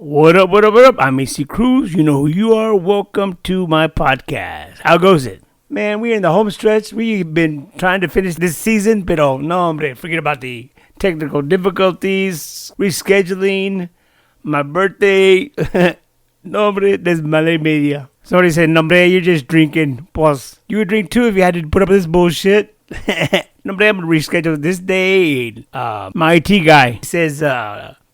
What up, what up, what up? I'm AC Cruz. You know who you are. Welcome to my podcast. How goes it? Man, we're in the home stretch. We've been trying to finish this season, pero no, hombre, forget about the technical difficulties, rescheduling, my birthday. No, hombre, there's mala media. Somebody said, no, hombre, you're just drinking. Pues, you would drink too if you had to put up with this bullshit. No, hombre, I'm going to reschedule this day. My IT guy says,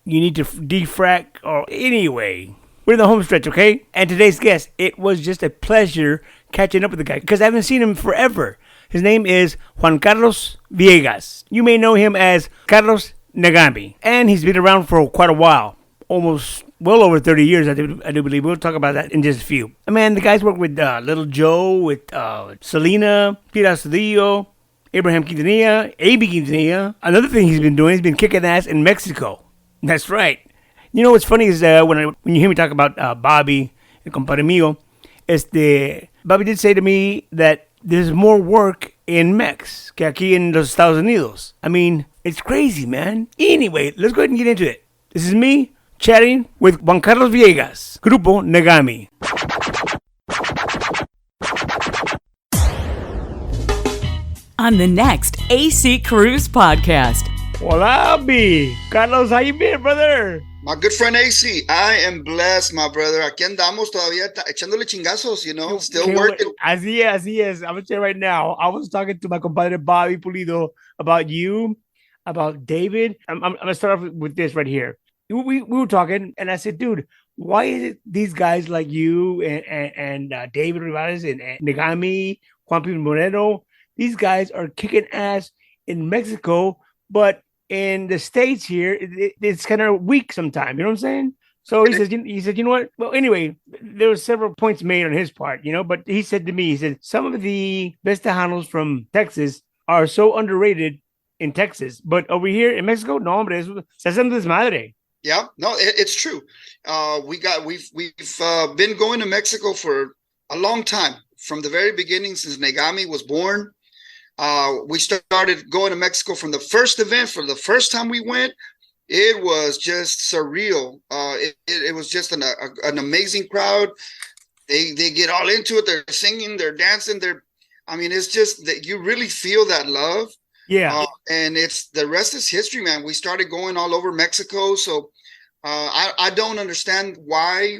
you need to defrac, or anyway. We're in the home stretch, okay? And today's guest, it was just a pleasure catching up with the guy because I haven't seen him forever. His name is Juan Carlos Villegas. You may know him as Carlos Negami. And he's been around for quite a while. Almost well over 30 years, I do believe. We'll talk about that in just a few. Man, the guys work with Little Joe, with Selena, Peter Cedillo, Abraham Quintanilla, A.B. Quintanilla. Another thing he's been doing, he's been kicking ass in Mexico. That's right. You know what's funny is when you hear me talk about Bobby, el compadre mío, Bobby did say to me that there's more work in Mex que aquí en los Estados Unidos. I mean, it's crazy, man. Anyway, let's go ahead and get into it. This is me chatting with Juan Carlos Villegas, Grupo Negami. On the next AC Cruz podcast. Hola, B. Carlos, how you been, brother? My good friend AC, I am blessed, my brother. Aquí andamos todavía echándole chingazos, still working. Así es. I'm going to tell you right now, I was talking to my compadre Bobby Pulido about you, about David. I'm going to start off with this right here. We were talking, and I said, dude, why is it these guys like you and David Rivales and Negami, Juan P. Moreno, these guys are kicking ass in Mexico, but in the States here, it's kind of weak sometimes. You know what I'm saying? So he said, you know what? Well, anyway, there were several points made on his part, but he said to me, he said, some of the best Tejanos from Texas are so underrated in Texas, but over here in Mexico, no, hombre, se hacen desmadre. Yeah, no, it's true. We've been going to Mexico for a long time, from the very beginning, since Negami was born. We started going to Mexico from the first event. For the first time we went, it was just surreal. It was just an amazing crowd. They get all into it. They're singing, they're dancing. It's just that you really feel that love. Yeah. And the rest is history, man. We started going all over Mexico. So I don't understand why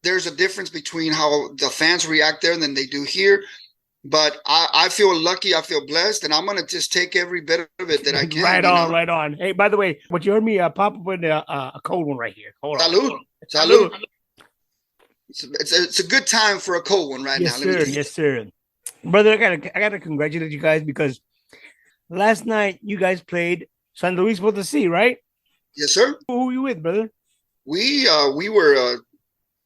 there's a difference between how the fans react there than they do here. But I feel lucky, I feel blessed, and I'm going to just take every bit of it that I can. Right on. Hey, by the way, what you heard me pop up with a cold one right here. Hold on. Salud. It's a good time for a cold one right now. Yes, sir. Brother, I gotta congratulate you guys because last night you guys played San Luis Potosi, right? Yes, sir. Who were you with, brother? We were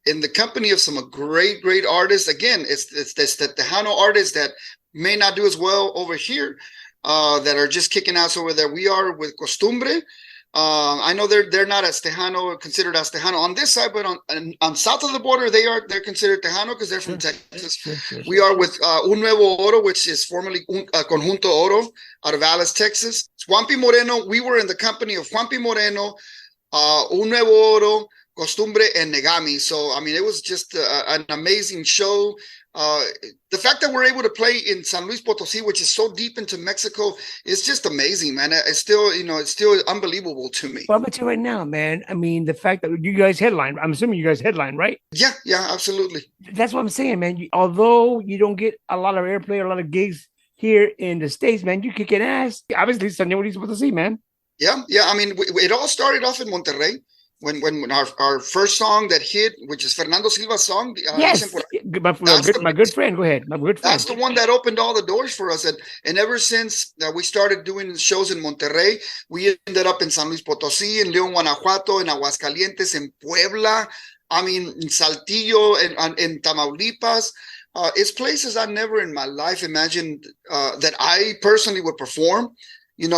in the company of some great artists. Again, it's the Tejano artists that may not do as well over here, that are just kicking ass over there. We are with Costumbre. I know they're not as Tejano, considered as Tejano on this side, but on south of the border, they're considered Tejano because they're from Texas. Sure. We are with Un Nuevo Oro, which is formerly Conjunto Oro, out of Dallas, Texas. Juan P. Moreno, we were in the company of Juan P. Moreno, Un Nuevo Oro, Costumbre, and Negami. So, it was just an amazing show. The fact that we're able to play in San Luis Potosi, which is so deep into Mexico, is just amazing, man. It's still unbelievable to me. Well, I'm going to tell you right now, man. The fact that you guys headline, I'm assuming you guys headline, right? Yeah, absolutely. That's what I'm saying, man. Although you don't get a lot of airplay, a lot of gigs here in the States, man, you kicking ass. Obviously, San Luis Potosi, man. Yeah. It all started off in Monterrey. When our first song that hit, which is Fernando Silva's song. Yes, my good friend. Go ahead. My good friend. That's the one that opened all the doors for us. And ever since we started doing shows in Monterrey, we ended up in San Luis Potosi, in León, Guanajuato, in Aguascalientes, in Puebla, in Saltillo, and in Tamaulipas. It's places I never in my life imagined that I personally would perform.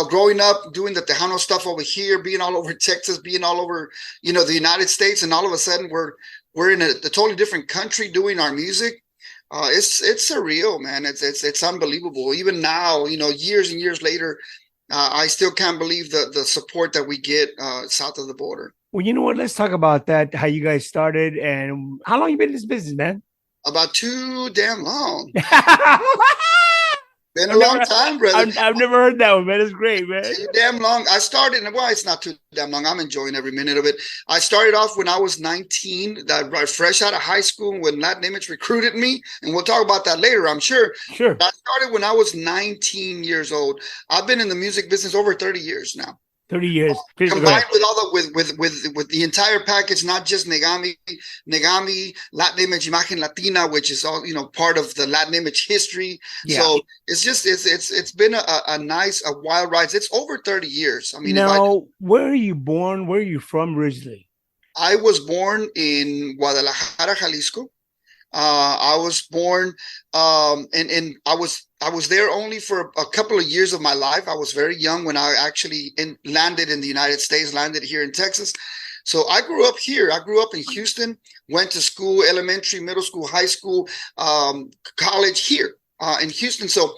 Growing up, doing the Tejano stuff over here, being all over Texas, being all over, the United States, and all of a sudden we're in a totally different country doing our music. It's surreal, man. It's unbelievable. Even now, years and years later, I still can't believe the support that we get south of the border. Well, you know what? Let's talk about that. How you guys started and how long you been in this business, man? About too damn long. I've Been a long time, brother. I've never heard that one, man. It's great, man. Too damn long. I started, well, it's not too damn long. I'm enjoying every minute of it. I started off when I was 19, fresh out of high school when Latin Image recruited me. And we'll talk about that later, I'm sure. Sure. I started when I was 19 years old. I've been in the music business over 30 years now. 30 years. Combined with all the with the entire package, not just Negami, Latin Image, Imagen Latina, which is all part of the Latin Image history. Yeah. So it's been a nice wild ride. It's over 30 years. I mean, now where are you born? Where are you from originally? I was born in Guadalajara, Jalisco. I was born and I was there only for a couple of years of my life. I was very young when I actually landed in the United States, landed here in Texas. So I grew up here. I grew up in Houston, went to school, elementary, middle school, high school, college here in Houston. So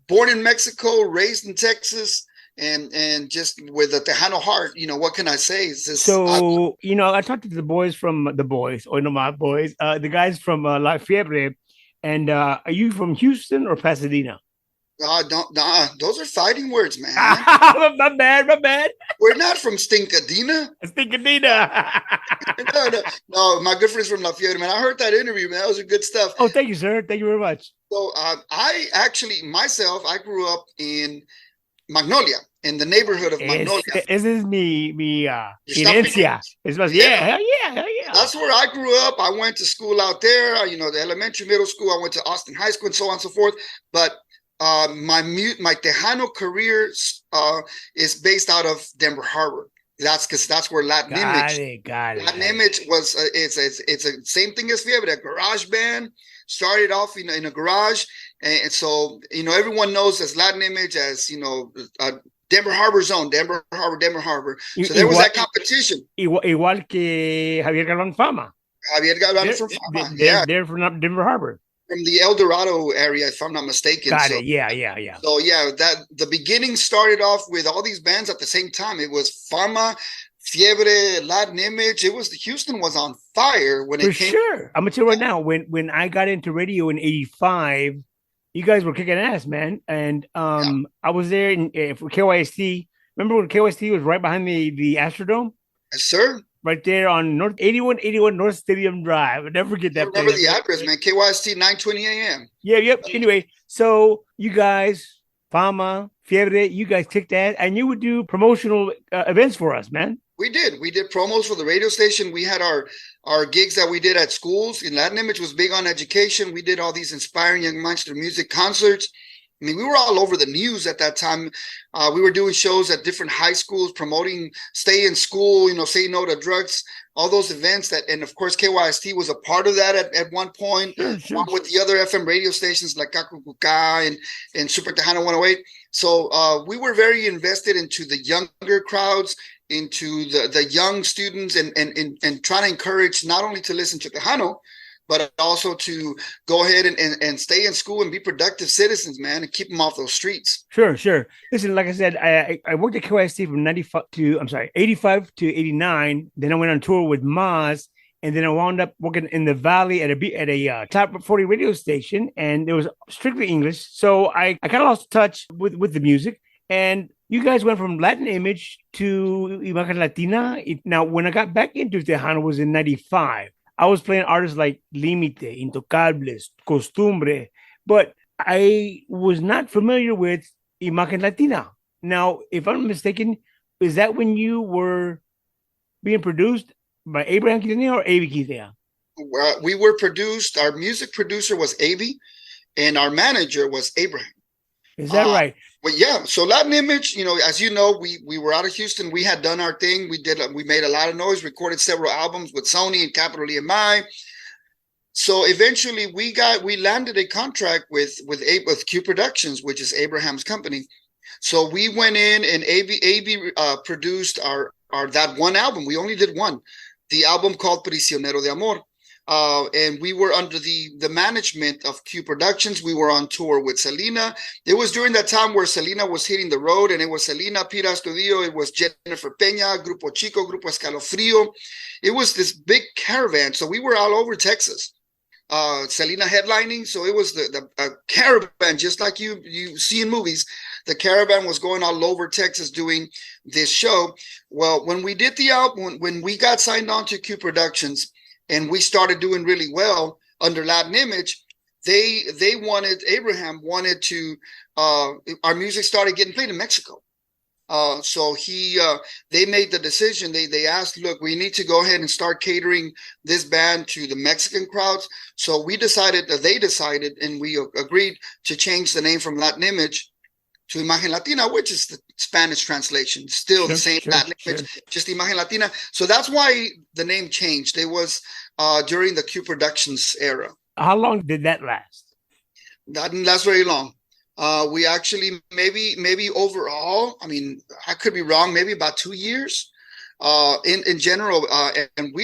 born in Mexico, raised in Texas. And just with a Tejano heart, what can I say? So, I talked to the boys, my boys, the guys from La Fiebre. And are you from Houston or Pasadena? Those are fighting words, man. my bad. We're not from Stinkadina. No, my good friend's from La Fiebre, man. I heard that interview, man. That was good stuff. Oh, thank you, sir. Thank you very much. So I actually, I grew up in Magnolia, in the neighborhood of Magnolia. Esa es mi herencia. Es más, yeah. That's where I grew up. I went to school out there, the elementary, middle school. I went to Austin High School and so on and so forth. But my Tejano career is based out of Denver Harbor. That's because that's where Latin Image. Latin Image was it's a same thing as Fiebre, a garage band. Started off in a garage, and so everyone knows as Latin Image as Denver Harbor Zone, Denver Harbor. So there was that competition. Igual que Javier Galván Fama. Javier Galván from Fama. They're from Denver Harbor. From the El Dorado area, if I'm not mistaken. Got it. Yeah. So that the beginning started off with all these bands at the same time. It was Fama, Fiebre, Latin Image. Houston was on fire when it came. For sure. I'm gonna tell you right now, when I got into radio in '85, you guys were kicking ass, man. And I was there for KYST. Remember when KYST was right behind the Astrodome? Yes, sir. Right there on 8181 North Stadium Drive. I'll never forget that. Remember the address, man. KYST 9:20 a.m. Yep. Anyway, so you guys, Fama, Fiebre, you guys kicked ass, and you would do promotional events for us, man. We did promos for the radio station. We had our gigs that we did at schools. In Latin Image was big on education. We did all these inspiring young minds through music concerts. I mean, we were all over the news at that time. We were doing shows at different high schools, promoting stay in school, say no to drugs, all those events and of course, KYST was a part of that at one point, sure. With the other FM radio stations like Kakukuka and Super Tejano 108. So we were very invested into the younger crowds, into the young students and trying to encourage not only to listen to Tejano, but also to go ahead and stay in school and be productive citizens, man, and keep them off those streets. Sure. Listen, like I said, I worked at KYST from 85 to 89. Then I went on tour with Maz, and then I wound up working in the Valley at a top 40 radio station, and it was strictly English. So I kind of lost touch with the music, and you guys went from Latin Image to Imagen Latina. Now, when I got back into Tejano was in 95. I was playing artists like Límite, Intocables, Costumbre, but I was not familiar with Imagen Latina. Now, if I'm mistaken, is that when you were being produced by Abraham Quintanilla or Avi Quintanilla? We were produced. Our music producer was Avi, and our manager was Abraham. Is that right? Well, yeah. So Latin Image, as you know, we were out of Houston. We had done our thing. We made a lot of noise, recorded several albums with Sony and Capital EMI. So eventually we landed a contract with Q Productions, which is Abraham's company. So we went in and AB produced our that one album. We only did one, the album called Prisionero de Amor. And we were under the management of Q Productions. We were on tour with Selena. It was during that time where Selena was hitting the road, and it was Selena, Pira Studio, it was Jennifer Peña, Grupo Chico, Grupo Escalofrío. It was this big caravan. So we were all over Texas. Selena headlining, so it was the caravan, just like you see in movies. The caravan was going all over Texas doing this show. Well, when we did the album, when we got signed on to Q Productions and we started doing really well under Latin Image, Abraham wanted to, our music started getting played in Mexico. So they made the decision. They asked, look, we need to go ahead and start catering this band to the Mexican crowds. So they decided, and we agreed to change the name from Latin Image to Imagen Latina, which is the Spanish translation, still the same Latin Image, just Imagen Latina. So that's why the name changed. It was during the Q Productions era. How long did that last? That didn't last very long. We actually maybe overall, I mean, I could be wrong, maybe about 2 years in general. And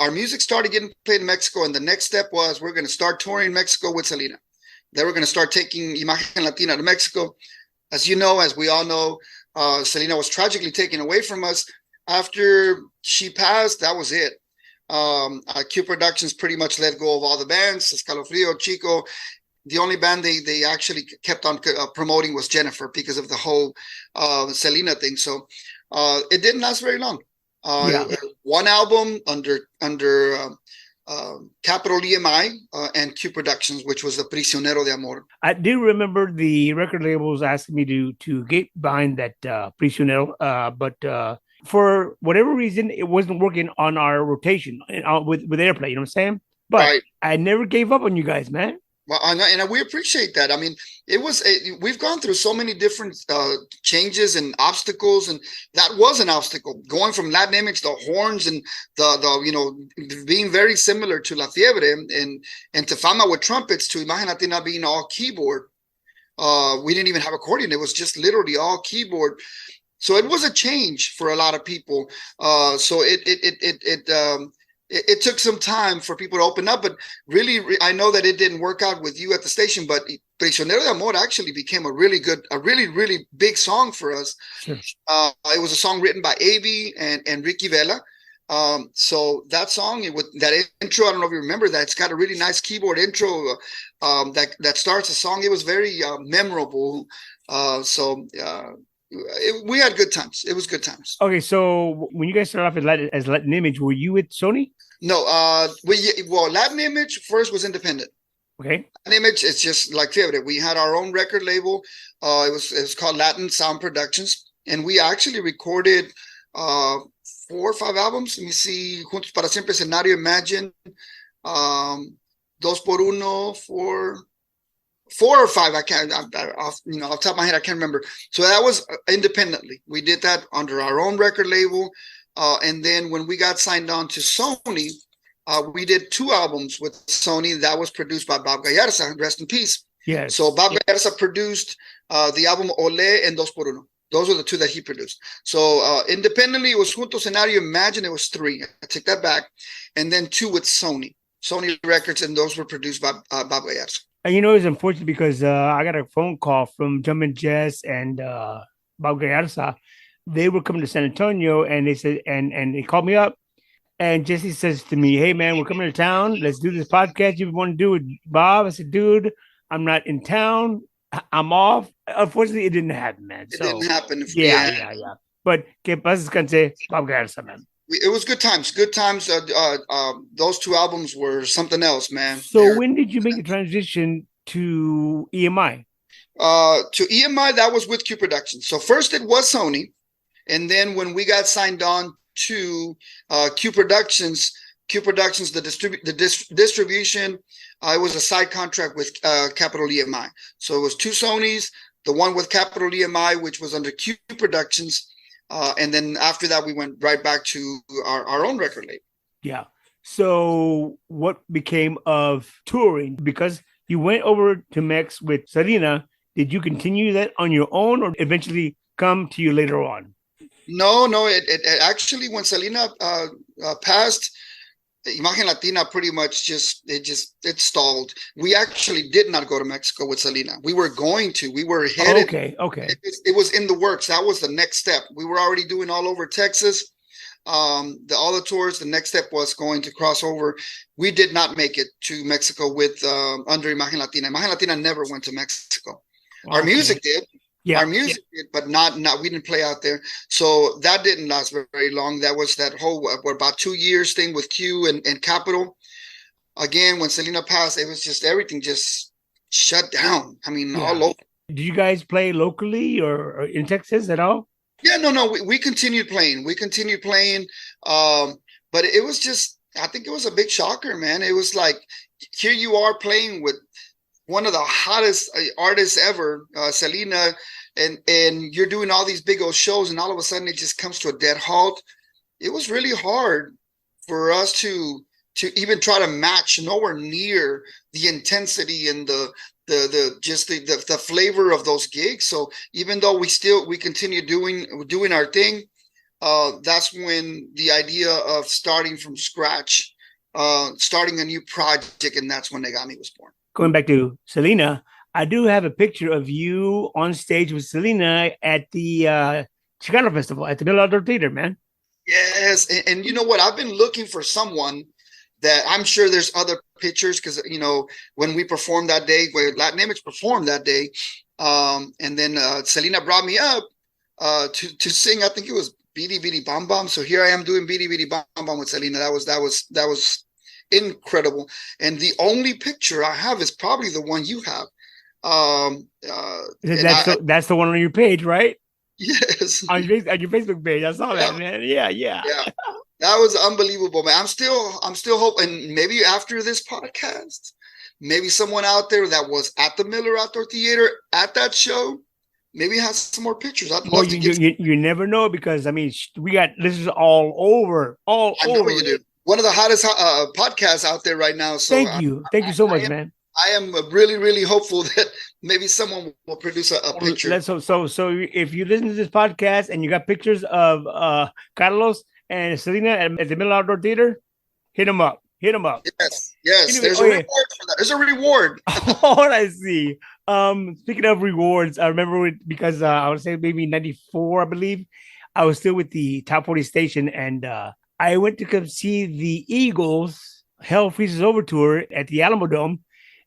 our music started getting played in Mexico. And the next step was we're going to start touring Mexico with Selena. They were going to start taking Imagen Latina to Mexico. As you know, as we all know, Selena was tragically taken away from us. After she passed, that was it. Q Productions pretty much let go of all the bands, Escalofrío, Chico. The only band they actually kept on promoting was Jennifer because of the whole Selena thing. So it didn't last very long. One album under capital EMI and Q Productions, which was the Prisionero de Amor. I do remember the record labels asking me to get behind that Prisionero, but for whatever reason, it wasn't working on our rotation with airplay. You know what I'm saying? But right. I never gave up on you guys, man. Well, and we appreciate that. I mean, we've gone through so many different changes and obstacles, and that was an obstacle. Going from Latin Image, the horns, and the being very similar to La Fiebre and to Fama with trumpets, to Imagen Latina being all keyboard. We didn't even have accordion; it was just literally all keyboard. So it was a change for a lot of people. So it took some time for people to open up, but really, I know that it didn't work out with you at the station, but Prisionero de Amor actually became a really big song for us. Sure. It was a song written by A.B. and Ricky Vela. So that song, that intro, I don't know if you remember that, it's got a really nice keyboard intro that starts the song. It was very memorable. We had good times. It was good times. Okay, so when you guys started off as Latin Image, were you with Sony? No, Latin Image first was independent. Okay. Latin Image, it's just like Fiebre. We had our own record label. It was called Latin Sound Productions, and we actually recorded 4 or 5 albums. Let me see: Juntos para Siempre, Escenario, Imagine, Dos por Uno, 4 or 5. I can't, off the top of my head, I can't remember. So that was independently. We did that under our own record label. And then when we got signed on to Sony, we did 2 albums with Sony that was produced by Bob Gallarza, rest in peace. Yes. So Bob Gallarza produced the album Olé and Dos por Uno. Those were the 2 that he produced. So independently, it was Juntos, Escenario, Imagine. It was 3. I take that back. And then 2 with Sony Records, and those were produced by Bob Gallarza. And it's unfortunate because I got a phone call from Jumpin' Jess and Bob Gallarza. They were coming to San Antonio, and they said, and they called me up, and Jesse says to me, "Hey man, we're coming to town. Let's do this podcast. You want to do it, Bob?" I said, "Dude, I'm not in town. I'm off." Unfortunately, it didn't happen, man. It didn't happen. Yeah. But que pases canse, Bob Gallarza, man. It was good times. Good times. Those 2 albums were something else, man. So when did you make the transition to EMI? To EMI, that was with Q Productions. So first it was Sony, and then when we got signed on to Q Productions, the distribution, it was a side contract with Capital EMI. So it was 2 Sonys, the one with Capital EMI, which was under Q Productions. And then after that, we went right back to our own record label. Yeah. So what became of touring? Because you went over to Mex with Selena. Did you continue that on your own, or eventually come to you later on? No. It actually, when Selena passed, Imagen Latina pretty much it stalled. We actually did not go to Mexico with Selena. We were going to. We were headed. Okay. It was in the works. That was the next step. We were already doing all over Texas. All the tours. The next step was going to cross over. We did not make it to Mexico with under Imagen Latina. Imagen Latina never went to Mexico. Okay. Our music did. Yeah, our music did, but not we didn't play out there. So that didn't last very long. That was that whole about 2 years thing with Q and Capital. Again, when Selena passed, it was just everything just shut down. I mean, all over. Did you guys play locally or in Texas at all? Yeah, no. We continued playing. But it was just, I think it was a big shocker, man. It was like, here you are playing with one of the hottest artists ever, Selena, and you're doing all these big old shows, and all of a sudden it just comes to a dead halt. It was really hard for us to even try to match, nowhere near the intensity and the flavor of those gigs. So even though we continue doing our thing, that's when the idea of starting from scratch, starting a new project, and that's when Negami was born. Going back to Selena, I do have a picture of you on stage with Selena at the Chicano Festival at the Middle Outdoor Theater, man. Yes, and you know what? I've been looking for someone that I'm sure there's other pictures, because when we performed that day, where Latin Image performed that day, and then Selena brought me up to sing. I think it was Bidi Bidi Bam Bam. So here I am doing Bidi Bidi Bam Bam with Selena. That was incredible. And the only picture I have is probably the one you have. That's the one on your page, right? Yes. on your Facebook page. I saw that, man. Yeah. That was unbelievable, man. I'm still hoping, maybe after this podcast, maybe someone out there that was at the Miller Outdoor Theater at that show, maybe has some more pictures. I'd love to get you never know, because I mean, we got listeners all over. I know you do. One of the hottest podcasts out there right now. So thank you so much, man. I am really, really hopeful that maybe someone will produce a picture. So if you listen to this podcast and you got pictures of Carlos and Selena at the Middle Outdoor Theater, hit them up. Yes. Anyway, there's a reward for that. There's a reward. Oh, I see. Speaking of rewards, I remember because I would say maybe 94, I believe. I was still with the Top 40 station, and I went to come see the Eagles Hell Freezes Over tour at the Alamo Dome,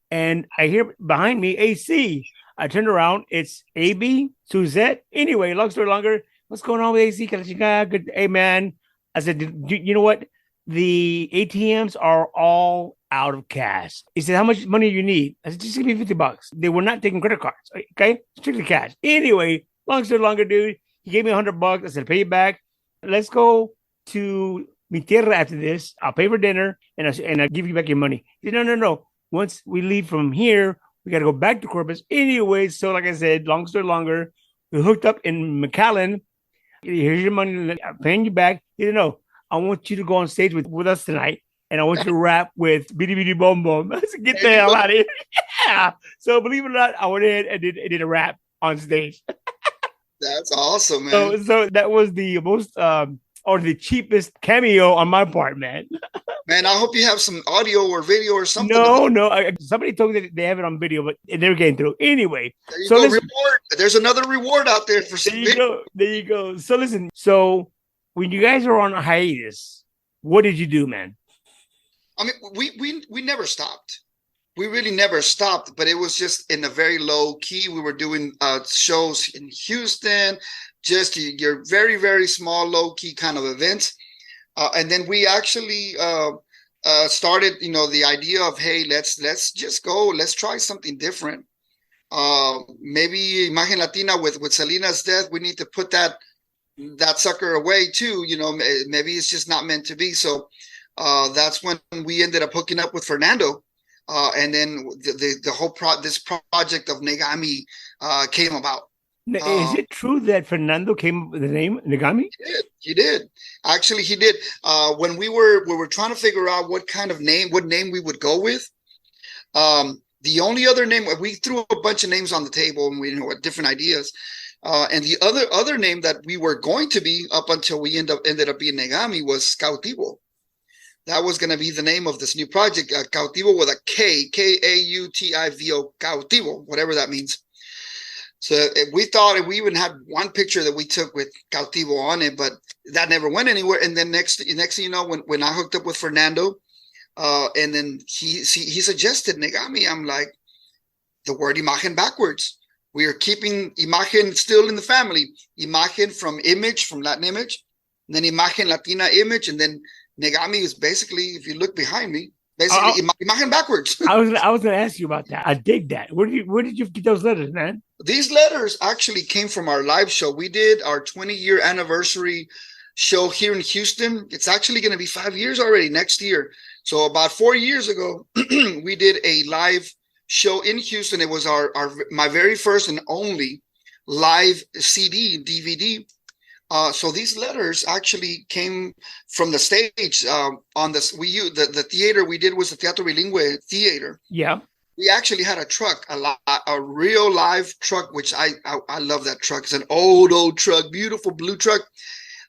and I hear behind me AC. I turned around, it's AB, Suzette. Anyway, long story longer, what's going on with AC? Good. Hey, man. I said, you know what? The ATMs are all out of cash. He said, how much money do you need? I said, just give me $50. They were not taking credit cards. Okay, strictly cash. Anyway, long story longer, dude. He gave me $100. I said, pay it back. Let's go to Mi Tierra after this. I'll pay for dinner and I'll give you back your money. He said, no. Once we leave from here, we got to go back to Corpus. Anyway, so like I said, long story longer, we hooked up in McAllen. Here's your money. I'm paying you back. He said, no, I want you to go on stage with us tonight, and I want you to rap with Bidi Bidi Bom Bom. I said, get the hell out of here. Yeah. So believe it or not, I went ahead and did a rap on stage. That's awesome, man. So that was the most or the cheapest cameo on my part, man. Man, I hope you have some audio or video or something. No. Somebody told me that they have it on video, but it never came through. Anyway, there you go. Reward. There's another reward out there for some. There you go. So listen. So when you guys are on a hiatus, what did you do, man? I mean, we never stopped. We really never stopped, but it was just in a very low key. We were doing shows in Houston, just your very, very small, low key kind of events. And then we actually started, the idea of, hey, let's just go. Let's try something different. Maybe Imagen Latina with Selena's death, we need to put that sucker away too. Maybe it's just not meant to be. So that's when we ended up hooking up with Fernando. And then the whole this project of Negami came about. Is it true that Fernando came up with the name Negami? He did. Actually, he did. When we were trying to figure out what name we would go with. The only other name, we threw a bunch of names on the table, and we had different ideas. And the other name that we were going to be up until we ended up being Negami was Cautivo. that was going to be the name of this new project, Cautivo with a K, K-A-U-T-I-V-O, Cautivo, whatever that means. So we thought we even had one picture that we took with Cautivo on it, but that never went anywhere. And then next thing you know, when I hooked up with Fernando, and then he suggested Negami, I'm like, the word imagen backwards. We are keeping imagen still in the family. Imagen from image, from Latin image, and then imagen Latina image, and then Negami is basically, if you look behind me, basically imagen backwards. I was going to ask you about that. I dig that. Where did you get those letters, man? These letters actually came from our live show. We did our 20-year anniversary show here in Houston. It's actually going to be 5 years already next year. So about 4 years ago, we did a live show in Houston. It was my very first and only live CD, DVD. So these letters actually came from the stage on this. The theater we did was the Teatro Bilingüe Theater. Yeah. We actually had a truck, a real live truck, which I love that truck. It's an old truck, beautiful blue truck.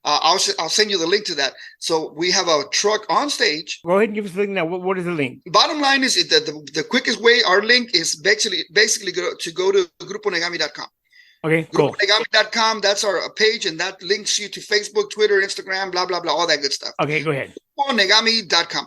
I'll send you the link to that. So we have a truck on stage. Go ahead and give us the link now. What is the link? Bottom line is the quickest way. Our link is basically go to gruponegami.com. Okay, cool. Gruponegami.com. That's our page, and that links you to Facebook, Twitter, Instagram, blah blah blah, all that good stuff. Okay, go ahead. Gruponegami.com.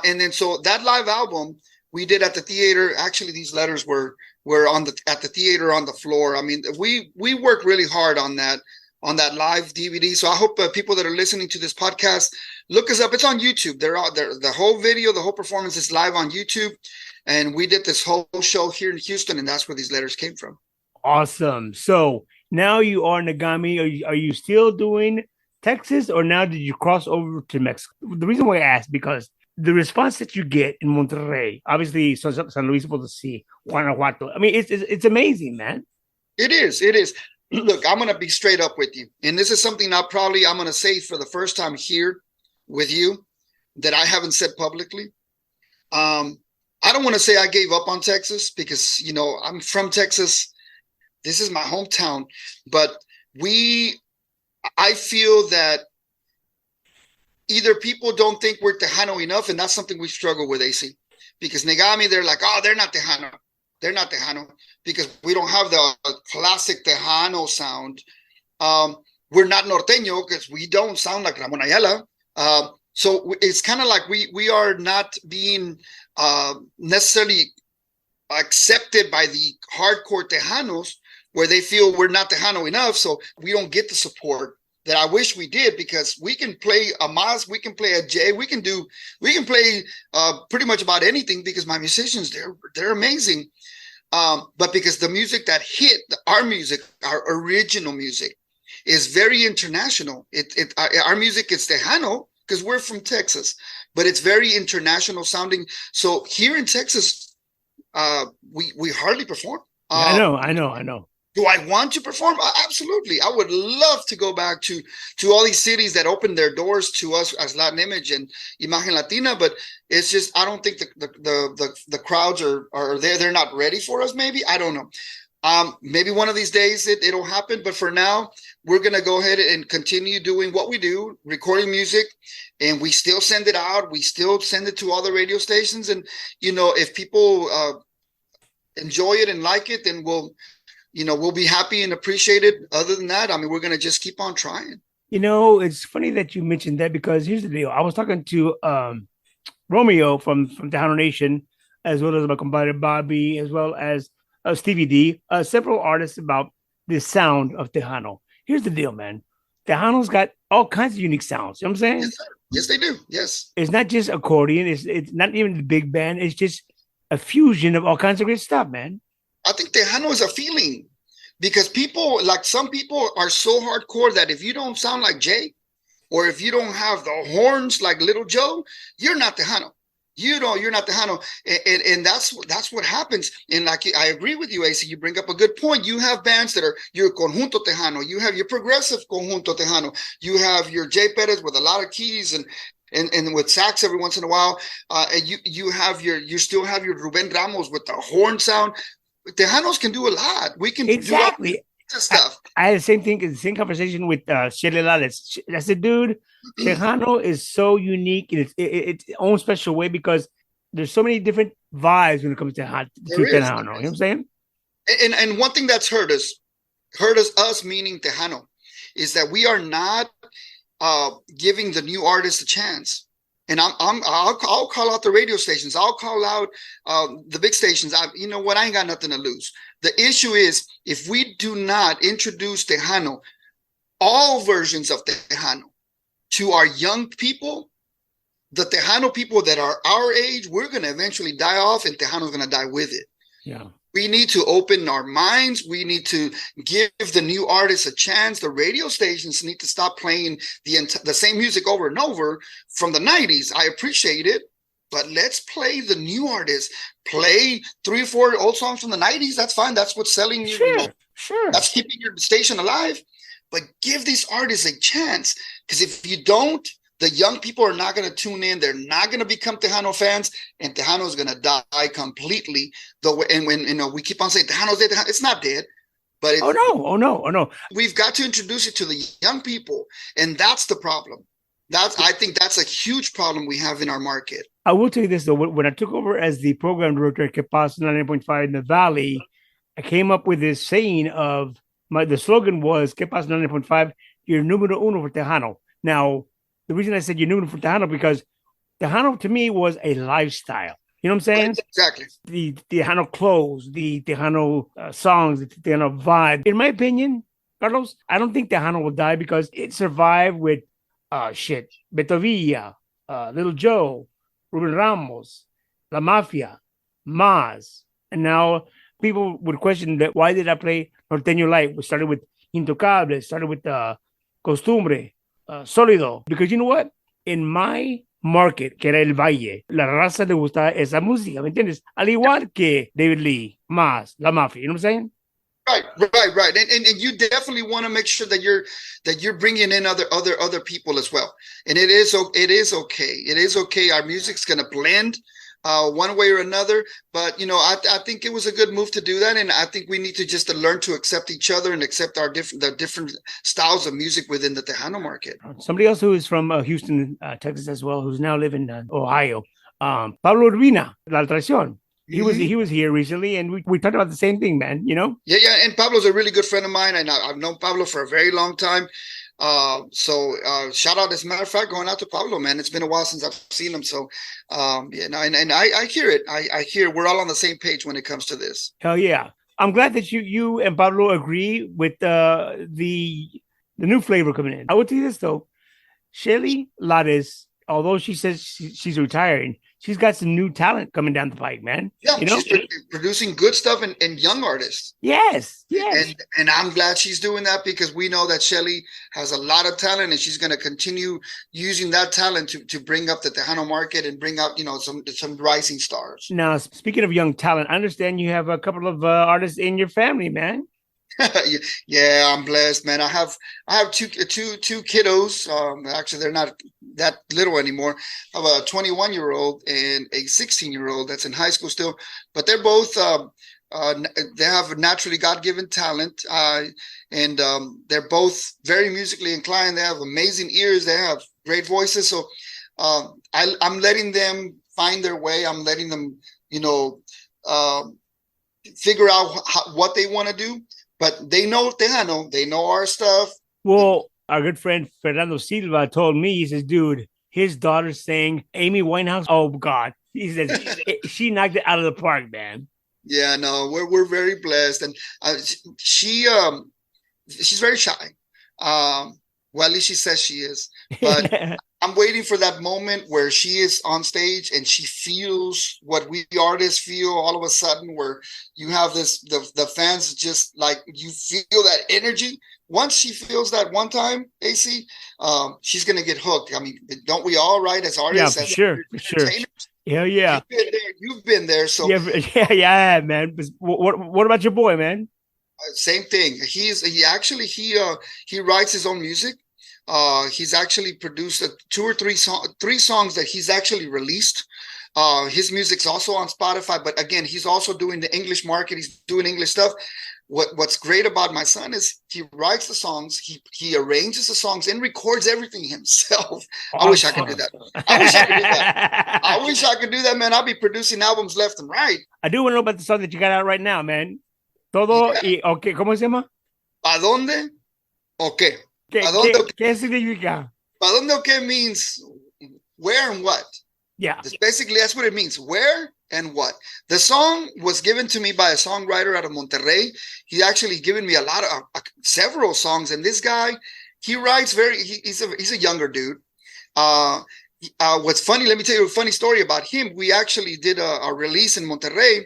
And then so that live album we did at the theater. Actually, these letters were at the theater on the floor. I mean, we worked really hard on that live DVD. So I hope people that are listening to this podcast look us up. It's on YouTube. They're out there. The whole video, the whole performance is live on YouTube. And we did this whole show here in Houston, and that's where these letters came from. Awesome. So now you are Negami. Are you still doing Texas, or now did you cross over to Mexico? The reason why I ask, because the response that you get in Monterrey, obviously San Luis Potosi, Guanajuato, I mean, it's amazing, man. It is. Look, I'm going to be straight up with you. And this is something I'm going to say for the first time here with you that I haven't said publicly. I don't want to say I gave up on Texas because, I'm from Texas. This is my hometown. But I feel that either people don't think we're Tejano enough, and that's something we struggle with, AC. Because Negami, they're like, oh, they're not Tejano. They're not Tejano because we don't have the classic Tejano sound. We're not norteño because we don't sound like Ramon Ayala. So it's kind of like we are not being necessarily accepted by the hardcore Tejanos, where they feel we're not Tejano enough. So we don't get the support that I wish we did, because we can play a Mas, we can play a J, we can play pretty much about anything, because my musicians, they're amazing. But because the music that hit, our music, our original music, is very international. Our music is Tejano because we're from Texas, but it's very international sounding. So here in Texas, we hardly perform. I know. Do I want to perform? Absolutely. I would love to go back to all these cities that opened their doors to us as Latin Image and Imagen Latina, but it's just, I don't think the crowds are there. They're not ready for us, maybe. I don't know. Maybe one of these days it'll happen, but for now, we're going to go ahead and continue doing what we do, recording music, and we still send it out. We still send it to all the radio stations. And, if people enjoy it and like it, then we'll be happy and appreciate it. Other than that, I mean, we're going to just keep on trying. It's funny that you mentioned that, because here's the deal. I was talking to Romeo from Tejano Nation, as well as my compadre Bobby, as well as Stevie D, several artists, about the sound of Tejano. Here's the deal, man. Tejano's got all kinds of unique sounds. You know what I'm saying? Yes, they do. Yes. It's not just accordion. It's not even the big band. It's just a fusion of all kinds of great stuff, man. I think Tejano is a feeling, because some people are so hardcore that if you don't sound like Jay, or if you don't have the horns like Little Joe, you're not Tejano. You're not Tejano. And that's what happens. And like, I agree with you, AC. You bring up a good point. You have bands that are your Conjunto Tejano. You have your progressive Conjunto Tejano. You have your Jay Perez with a lot of keys and with sax every once in a while. And you still have your Ruben Ramos with the horn sound. Tejanos can do a lot. We can exactly. stuff. I had the same conversation with Shelly Lales. I said, dude, Tejano is so unique in its own special way because there's so many different vibes when it comes to Tejano. You know what I'm saying? And one thing that's hurt us meaning Tejano, is that we are not giving the new artists a chance. And I'll call out the radio stations. I'll call out the big stations. You know what? I ain't got nothing to lose. The issue is if we do not introduce Tejano, all versions of Tejano, to our young people, the Tejano people that are our age, we're going to eventually die off, and Tejano's going to die with it. Yeah. We need to open our minds. We need to give the new artists a chance. The radio stations need to stop playing the same music over and over from the 90s. I appreciate it, but let's play the new artists. Play 3 or 4 old songs from the 90s. That's fine. That's what's selling you. Sure. That's keeping your station alive. But give these artists a chance, because if you don't, the young people are not going to tune in. They're not going to become Tejano fans, and Tejano is going to die completely. And when we keep on saying Tejano's dead, it's not dead. But oh no. We've got to introduce it to the young people, and that's the problem. I think that's a huge problem we have in our market. I will tell you this though: when I took over as the program director at Que Pasa 99.5 in the Valley, I came up with this saying of the slogan was Que Pasa 99.5, your numero uno for Tejano. Now, the reason I said you're new for Tejano because Tejano to me was a lifestyle. You know what I'm saying? Exactly. The Tejano clothes, the Tejano songs, the Tejano vibe. In my opinion, Carlos, I don't think Tejano will die because it survived with Beto Villa, Little Joe, Ruben Ramos, La Mafia, Maz. And now people would question that why did I play Norteño Light? We started with Intocables, started with Costumbre. Sólido, because you know what? In my market, que era el Valle, la raza le gustaba esa música, ¿me entiendes? Al igual que David Lee, Más, La Mafia, you know what I'm saying? Right. And you definitely want to make sure that you're bringing in other people as well. And it is okay. It is okay. Our music's going to blend one way or another, but I think it was a good move to do that, and I think we need to just learn to accept each other and accept the different styles of music within the Tejano market. Somebody else who is from Houston, Texas as well, who's now living in Ohio, Pablo Urbina, La Traición. He was here recently, and we talked about the same thing, man. Yeah, and Pablo's a really good friend of mine, and I've known Pablo for a very long time. So shout out, as a matter of fact, going out to Pablo, man. It's been a while since I've seen him. So and I hear it. I hear we're all on the same page when it comes to this. Hell yeah. I'm glad that you and Pablo agree with the new flavor coming in. I will tell you this though. Shelly Lades, although she says she's retiring, she's got some new talent coming down the pike, man. Yeah, she's producing good stuff and young artists. Yes. And I'm glad she's doing that, because we know that Shelly has a lot of talent, and she's going to continue using that talent to bring up the Tejano market and bring up some rising stars. Now, speaking of young talent, I understand you have a couple of artists in your family, man. Yeah, I'm blessed, man. I have two kiddos. Actually, they're not that little anymore. I have a 21-year-old and a 16-year-old that's in high school still, but they're both they have naturally God-given talent, and they're both very musically inclined. They have amazing ears. They have great voices. So I'm letting them find their way. I'm letting them figure out what they want to do. But they know Tejano. They know our stuff. Well, our good friend Fernando Silva told me, he says, dude, his daughter sang Amy Winehouse. Oh, God. He says, she knocked it out of the park, man. Yeah, no, we're very blessed. And she's very shy. Well, at least she says she is. But I'm waiting for that moment where she is on stage and she feels what we artists feel all of a sudden, where you have the fans just like, you feel that energy. Once she feels that one time, AC, she's going to get hooked. I mean, don't we all, right, as artists? Yeah, for sure. Hell yeah. You've been there. So yeah, man. What about your boy, man? Same thing. He writes his own music. He's actually produced three songs that he's actually released. His music's also on Spotify, but again, he's also doing the English market. He's doing English stuff. what's great about my son is he writes the songs, he arranges the songs and records everything himself. I wish I could do that. I wish I could do that, man. I'll be producing albums left and right. I do want to know about the song that you got out right now, man. Todo y okay. ¿Cómo se llama? ¿Pa dónde? Okay. ¿Qué significa? ¿Pa dónde okay means where and what? Yeah. That's what it means. Where and what. The song was given to me by a songwriter out of Monterrey. He actually given me a lot of several songs. And this guy, he writes he's a younger dude. What's funny, let me tell you a funny story about him. We actually did a release in Monterrey,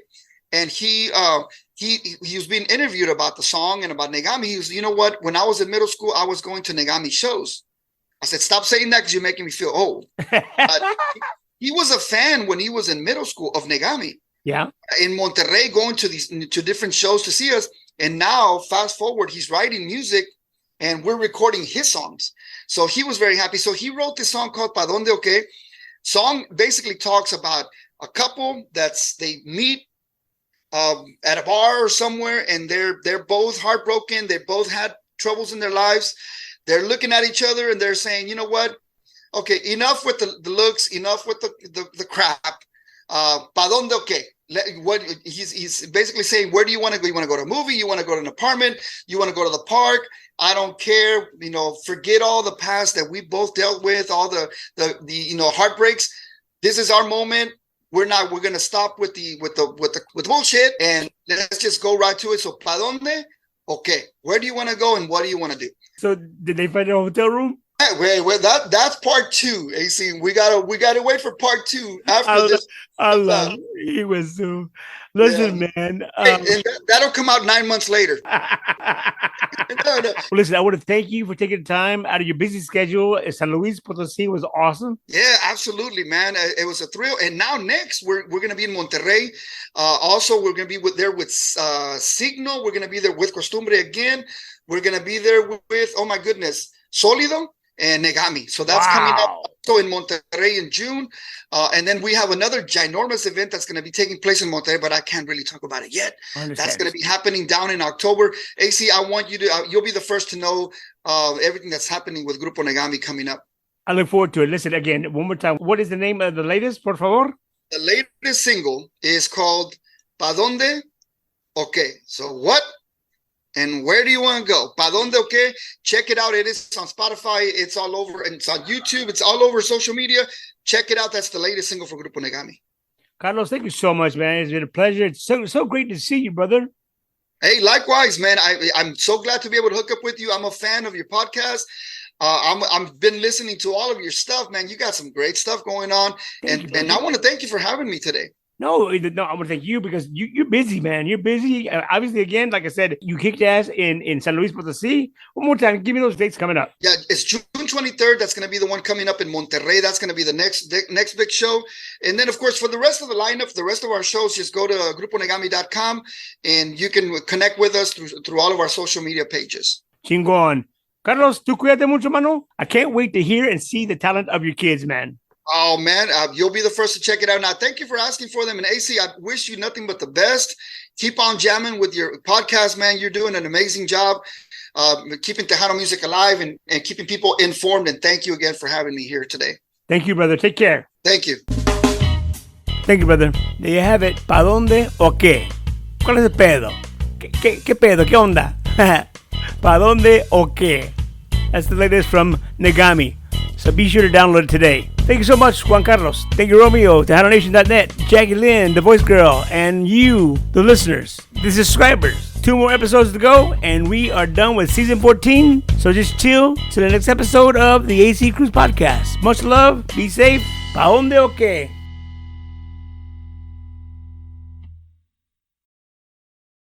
and he was being interviewed about the song and about Negami. He was, you know what? When I was in middle school, I was going to Negami shows. I said, stop saying that because you're making me feel old. He was a fan when he was in middle school of Negami. Yeah. In Monterrey, going to different shows to see us. And now, fast forward, he's writing music and we're recording his songs. So he was very happy. So he wrote this song called Pa Donde Okay. Song basically talks about a couple they meet at a bar or somewhere, and they're both heartbroken. They both had troubles in their lives. They're looking at each other and they're saying, you know what? Okay, enough with the looks, enough with the crap. Pa donde okay? What he's basically saying, where do you want to go? You want to go to a movie? You want to go to an apartment? You want to go to the park? I don't care. Forget all the past that we both dealt with, all the heartbreaks. This is our moment. We're gonna stop with the bullshit and let's just go right to it. So pa donde? Okay, where do you want to go and what do you want to do? So did they find a hotel room? Wait, that's part 2. AC, we gotta wait for part 2 after this. I love he was so. Listen, man. And that'll come out 9 months later. No. Well, listen, I want to thank you for taking the time out of your busy schedule. San Luis Potosi was awesome. Yeah, absolutely, man. It was a thrill. And now next, we're going to be in Monterrey. Also, we're going to be there with Signo. We're going to be there with Costumbre again. We're going to be there with, oh my goodness, Sólido and Negami. So that's coming up also in Monterrey in June. And then we have another ginormous event that's going to be taking place in Monterrey, but I can't really talk about it yet. That's going to be happening down in October. AC, I want you to, you'll be the first to know everything that's happening with Grupo Negami coming up. I look forward to it. Listen, again, one more time. What is the name of the latest, por favor? The latest single is called Pa Donde Okay. So what? And where do you want to go? Pa donde okay? Check it out. It is on Spotify. It's all over. And it's on YouTube. It's all over social media. Check it out. That's the latest single for Grupo Negami. Carlos, thank you so much, man. It's been a pleasure. It's so great to see you, brother. Hey, likewise, man. I'm so glad to be able to hook up with you. I'm a fan of your podcast. I've been listening to all of your stuff, man. You got some great stuff going on. And I want to thank you for having me today. No, I want to thank you because you're busy, man. You're busy. Obviously, again, like I said, you kicked ass in San Luis Potosi. One more time, give me those dates coming up. Yeah, it's June 23rd. That's going to be the one coming up in Monterrey. That's going to be the next big show. And then, of course, for the rest of the lineup, the rest of our shows, just go to gruponegami.com and you can connect with us through all of our social media pages. Chingón. Carlos, tú cuídate mucho, mano. I can't wait to hear and see the talent of your kids, man. Oh, man, you'll be the first to check it out. Now, thank you for asking for them. And AC, I wish you nothing but the best. Keep on jamming with your podcast, man. You're doing an amazing job keeping Tejano music alive and keeping people informed. And thank you again for having me here today. Thank you, brother. Take care. Thank you. Thank you, brother. There you have it. ¿Pa dónde o qué? ¿Cuál es el pedo? ¿Qué pedo? ¿Qué onda? ¿Pa dónde o qué? That's the latest from Negami. So be sure to download it today. Thank you so much, Juan Carlos. Thank you, Romeo, TejanoNation.net, Jackie Lynn, the voice girl, and you, the listeners, the subscribers. 2 more episodes to go, and we are done with season 14. So just chill to the next episode of the AC Cruise Podcast. Much love. Be safe. Pa donde o qué?